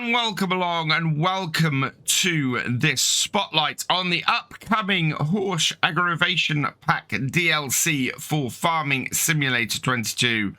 and welcome along and welcome to this spotlight on the upcoming Horsch AgroVation pack DLC for Farming Simulator 22.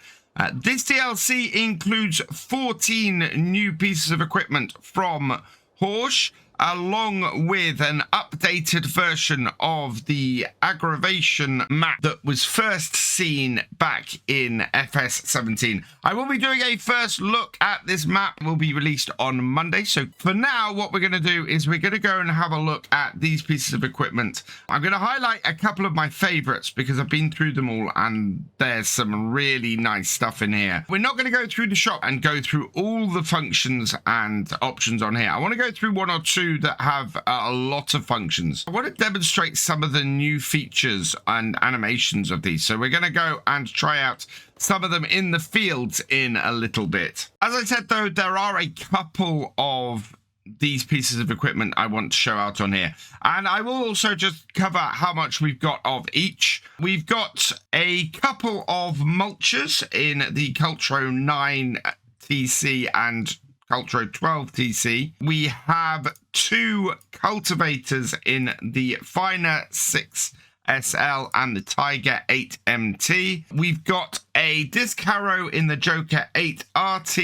This DLC includes 14 new pieces of equipment from Horsch, along with an updated version of the AgroVation map that was first seen back in FS17. I will be doing a first look at this map. It will be released on Monday. So for now, what we're going to do is we're going to go and have a look at these pieces of equipment. I'm going to highlight a couple of my favorites because I've been through them all and there's some really nice stuff in here. We're not going to go through the shop and go through all the functions and options on here. I want to go through one or two that have a lot of functions. I want to demonstrate some of the new features and animations of these. So we're going to go and try out some of them in the fields in a little bit. As I said, though, there are a couple of these pieces of equipment I want to show out on here. And I will also just cover how much we've got of each. We've got a couple of mulchers in the Cultro 9 TC and Cultro 12 TC. We have two cultivators in the Finer 6 SL and the Tiger 8 MT. We've got a disc harrow in the Joker 8 RT.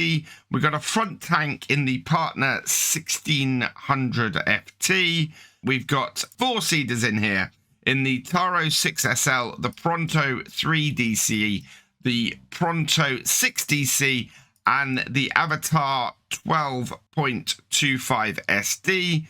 We've got a front tank in the Partner 1600 FT. We've got four seeders in here in the Taro 6 SL, the Pronto 3 DC, the Pronto 6 DC, and the Avatar 12.25 SD.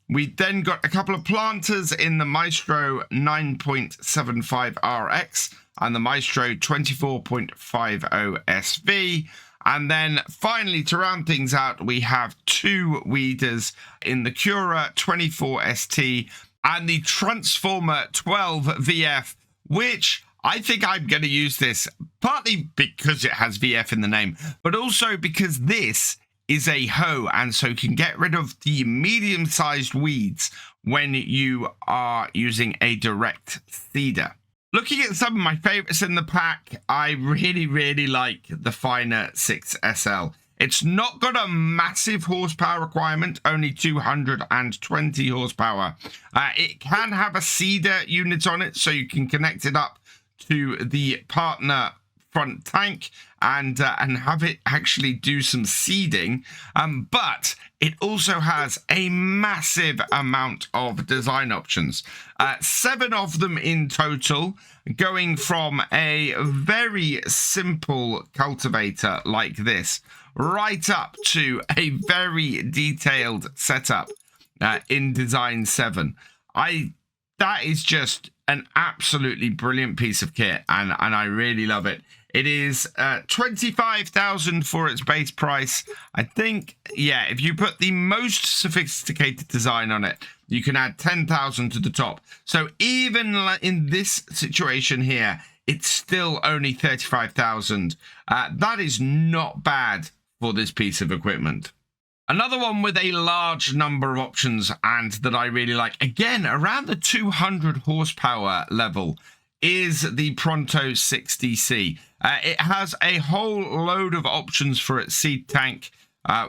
We then got a couple of planters in the Maestro 9.75 RX and the Maestro 24.50 SV. And then finally, to round things out, we have two weeders in the Cura 24 ST and the Transformer 12 VF, which I think I'm going to use this partly because it has VF in the name, but also because this is a hoe and so can get rid of the medium-sized weeds when you are using a direct seeder. Looking at some of my favorites in the pack, I really like the Finer 6 SL. It's not got a massive horsepower requirement, only 220 horsepower. It can have a seeder unit on it, so you can connect it up to the Partner front tank and have it actually do some seeding, but it also has a massive amount of design options, 7 of them in total, going from a very simple cultivator like this right up to a very detailed setup in design 7. That is just an absolutely brilliant piece of kit, and I really love it. It is 25,000 for its base price. I think, yeah, if you put the most sophisticated design on it, you can add 10,000 to the top. So even in this situation here, it's still only 35,000. That is not bad for this piece of equipment. Another one with a large number of options and that I really like, again, around the 200 horsepower level, is the Pronto 6 DC. It has a whole load of options for its seed tank,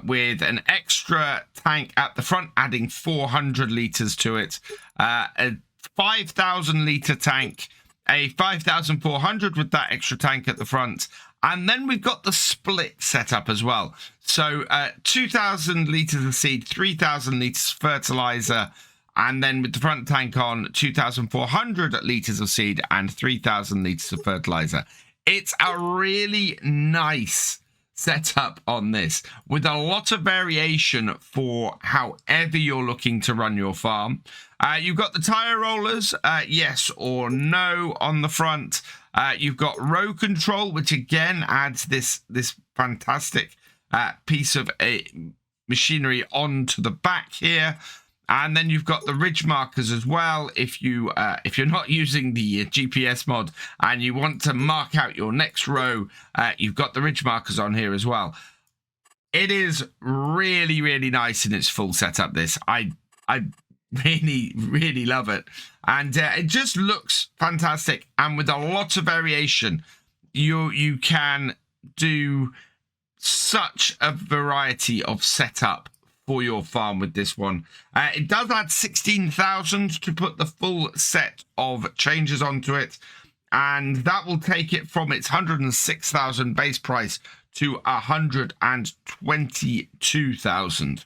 with an extra tank at the front, adding 400 litres to it, a 5,000 litre tank, a 5,400 with that extra tank at the front, and then we've got the split setup as well. So 2,000 litres of seed, 3,000 litres fertilizer, and then with the front tank on, 2,400 litres of seed and 3,000 litres of fertilizer. It's a really nice setup on this, with a lot of variation for however you're looking to run your farm. You've got the tire rollers, yes or no on the front. You've got row control, which again adds this fantastic piece of machinery onto the back here. And then you've got the ridge markers as well. If you're not using the GPS mod and you want to mark out your next row, you've got the ridge markers on here as well. It is really nice in its full setup. This I really love it, and it just looks fantastic. And with a lot of variation, you can do such a variety of setup for your farm with this one. It does add 16,000 to put the full set of changes onto it, and that will take it from its 106,000 base price to 122,000.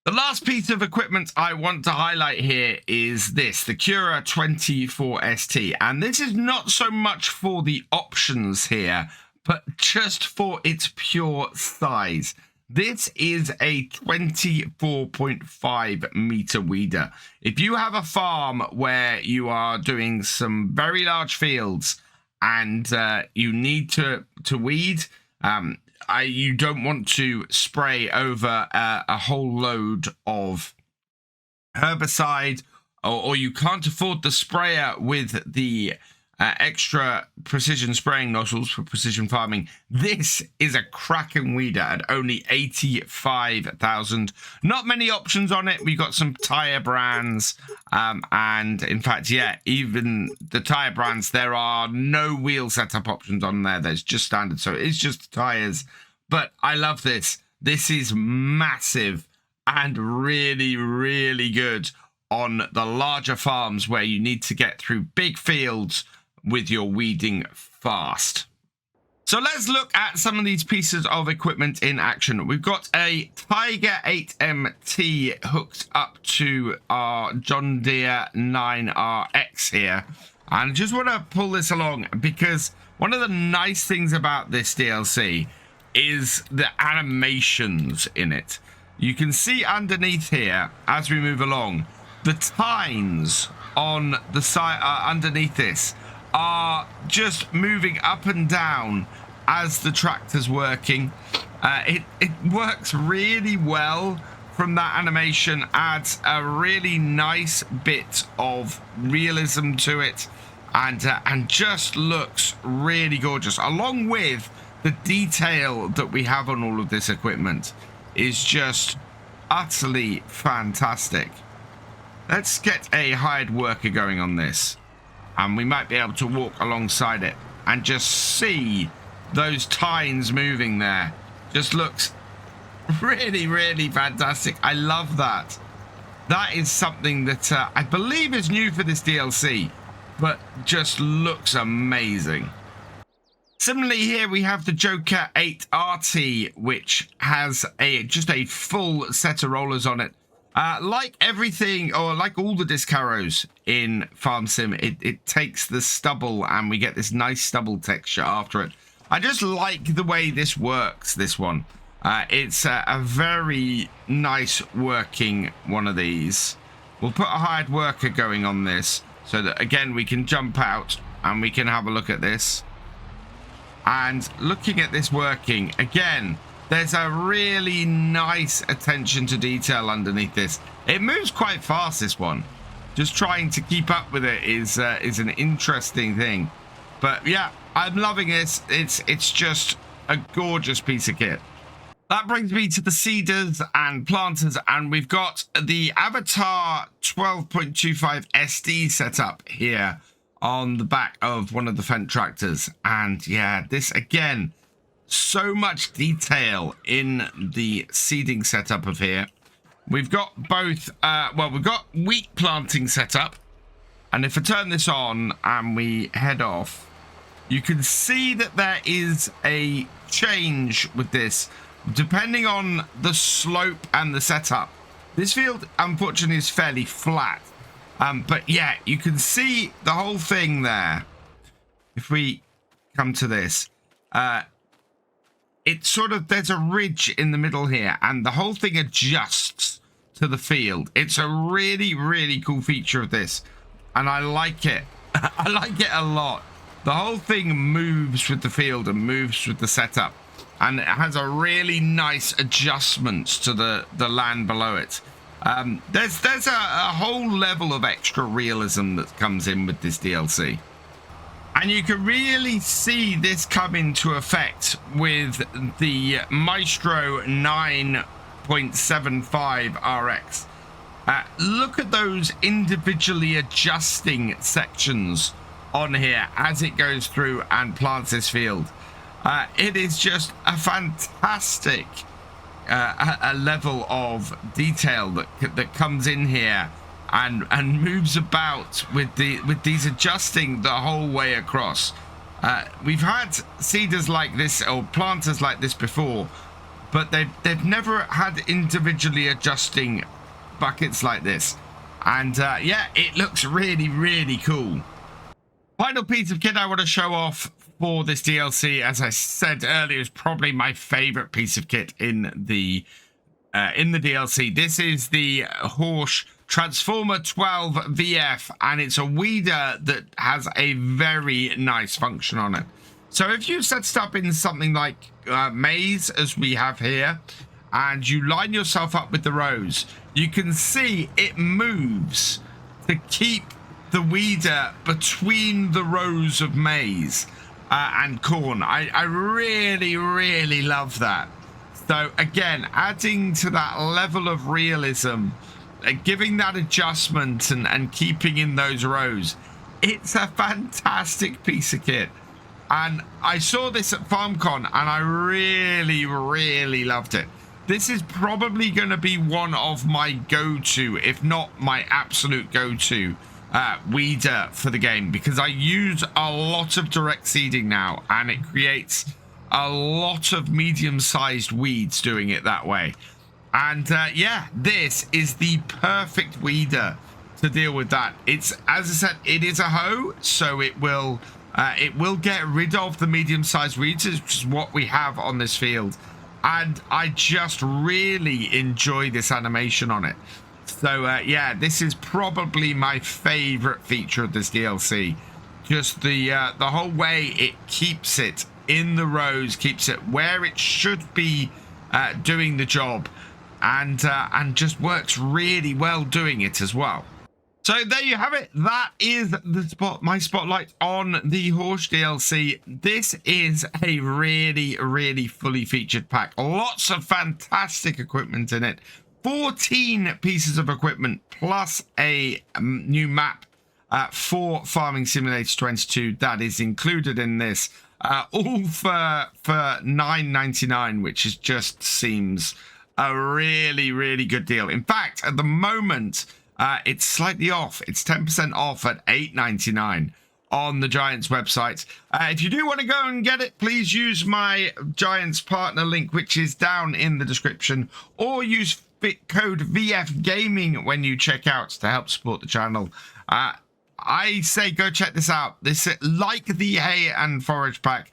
The last piece of equipment I want to highlight here is this, the Cura 24ST. And this is not so much for the options here, but just for its pure size. This is a 24.5 meter weeder. If you have a farm where you are doing some very large fields and you need to weed, you don't want to spray over a whole load of herbicide, or you can't afford the sprayer with the extra precision spraying nozzles for precision farming, this is a cracking weeder at only 85,000. Not many options on it. We've got some tire brands, and in fact, yeah, even the tire brands, there are no wheel setup options on there. There's just standard, so it's just tires. But I love this. This is massive and really, really good on the larger farms where you need to get through big fields with your weeding fast. So let's look at some of these pieces of equipment in action. We've got a Tiger 8MT hooked up to our John Deere 9RX here. And I just want to pull this along because one of the nice things about this DLC is the animations in it. You can see underneath here, as we move along, the tines on the side underneath this are just moving up and down as the tractor's working. It works really well from that animation, adds a really nice bit of realism to it, and just looks really gorgeous, along with the detail that we have on all of this equipment is just utterly fantastic. Let's get a hired worker going on this, and we might be able to walk alongside it and just see those tines moving there. Just looks really, really fantastic. I love that. That is something that I believe is new for this DLC, but just looks amazing. Similarly, here we have the Joker 8RT, which has just a full set of rollers on it. Like everything, or like all the disc harrows in Farm Sim, it takes the stubble and we get this nice stubble texture after it. I just like the way this works, this one. It's a very nice working one of these. We'll put a hired worker going on this so that, again, we can jump out and we can have a look at this. And looking at this working, again, there's a really nice attention to detail underneath this. It moves quite fast, this one. Just trying to keep up with it is an interesting thing. But yeah, I'm loving this. It's just a gorgeous piece of kit. That brings me to the Cedars and Planters, and we've got the Avatar 12.25 SD setup here on the back of one of the Fendt tractors. And yeah, this again, so much detail in the seeding setup of here. We've got both, we've got wheat planting setup. And if I turn this on and we head off, you can see that there is a change with this, depending on the slope and the setup. This field, unfortunately, is fairly flat. But yeah, you can see the whole thing there. If we come to this, it's sort of, there's a ridge in the middle here, and the whole thing adjusts to the field. It's a really, really cool feature of this, and I like it. I like it a lot. The whole thing moves with the field and moves with the setup, and it has a really nice adjustment to the land below it. There's a whole level of extra realism that comes in with this DLC. And you can really see this come into effect with the Maestro 9.75 RX. Look at those individually adjusting sections on here as it goes through and plants this field. It is just a fantastic a level of detail that comes in here and moves about with these adjusting the whole way across. We've had cedars like this or planters like this before, but they've never had individually adjusting buckets like this. And yeah, it looks really, really cool. Final piece of kit I want to show off for this DLC, as I said earlier, is probably my favorite piece of kit in the DLC. This is the Horsch Transformer 12 VF, and it's a weeder that has a very nice function on it. So if you set it up in something like maze, as we have here, and you line yourself up with the rows, you can see it moves to keep the weeder between the rows of maize and corn. I really, really love that. So again, adding to that level of realism, giving that adjustment and keeping in those rows, it's a fantastic piece of kit. And I saw this at FarmCon and I really, really loved it. This is probably going to be one of my go-to, if not my absolute go-to weeder for the game, because I use a lot of direct seeding now and it creates a lot of medium-sized weeds doing it that way. And yeah, this is the perfect weeder to deal with that. It's, as I said, it is a hoe, so it will get rid of the medium-sized weeds, which is what we have on this field. And I just really enjoy this animation on it. So yeah, this is probably my favorite feature of this DLC. Just the whole way it keeps it in the rows, keeps it where it should be doing the job, and just works really well doing it as well. So there you have it. That is my spotlight on the Horsch DLC. This is a really, really fully featured pack. Lots of fantastic equipment in it. 14 pieces of equipment plus a new map for Farming Simulator 22 that is included in this. All for $9.99, which is just seems a really, really good deal. In fact, at the moment, it's slightly off. It's 10% off at $8.99 on the Giants website. If you do want to go and get it, please use my Giants partner link, which is down in the description, or use code VF Gaming when you check out to help support the channel. I say go check this out. This, like the hay and forage pack,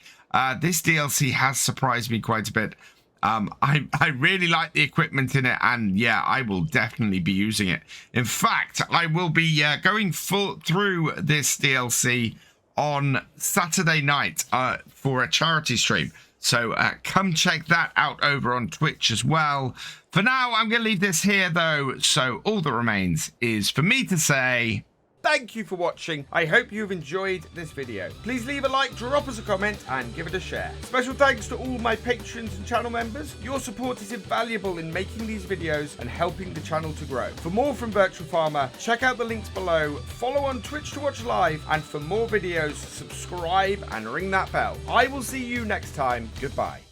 this DLC has surprised me quite a bit. I really like the equipment in it, and yeah, I will definitely be using it. In fact, I will be going through this DLC on Saturday night for a charity stream. So come check that out over on Twitch as well. For now, I'm going to leave this here, though. So all that remains is for me to say thank you for watching. I hope you've enjoyed this video. Please leave a like, drop us a comment, and give it a share. Special thanks to all my patrons and channel members. Your support is invaluable in making these videos and helping the channel to grow. For more from Virtual Farmer, check out the links below, follow on Twitch to watch live, and for more videos, subscribe and ring that bell. I will see you next time. Goodbye.